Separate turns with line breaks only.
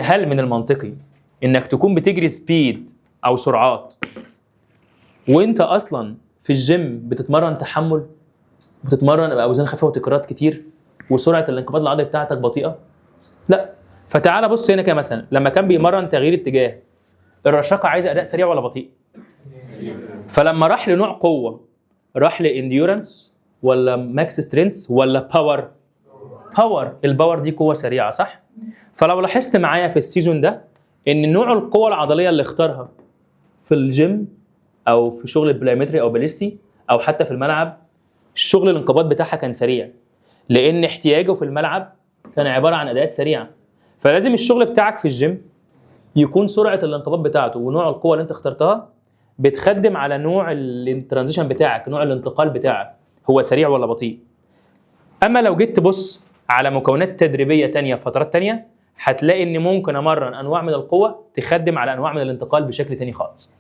هل من المنطقي انك تكون بتجري سبيد او سرعات وانت اصلا في الجيم بتتمرن تحمل، بتتمرن باوزان خفيفه وتكرارات كتير وسرعه الانقباض العضلي بتاعتك بطيئه؟ لا. فتعال بص هنا كده مثلا لما كان بيمرن تغيير اتجاه، الرشاقه عايزه اداء سريع ولا بطيء؟ فلما راح لنوع قوه، راح لانديورنس ولا ماكس سترينث ولا باور؟ الباور دي قوه سريعه صح؟ فلو لاحظت معايا في السيزون ده ان نوع القوه العضليه اللي اختارها في الجيم او في شغل البلايمتري او باليستي او حتى في الملعب، الشغل الانقباض بتاعها كان سريع لان احتياجه في الملعب كان عباره عن اداءات سريعه. فلازم الشغل بتاعك في الجيم يكون سرعه الانقباض بتاعته ونوع القوه اللي انت اخترتها بتخدم على نوع الترانزيشن بتاعك، نوع الانتقال بتاعك هو سريع ولا بطيء. اما لو جيت تبص على مكونات تدريبيه تانية في فترات تانية، هتلاقي ان ممكن امرن انواع من القوه تخدم على انواع من الانتقال بشكل تاني خالص.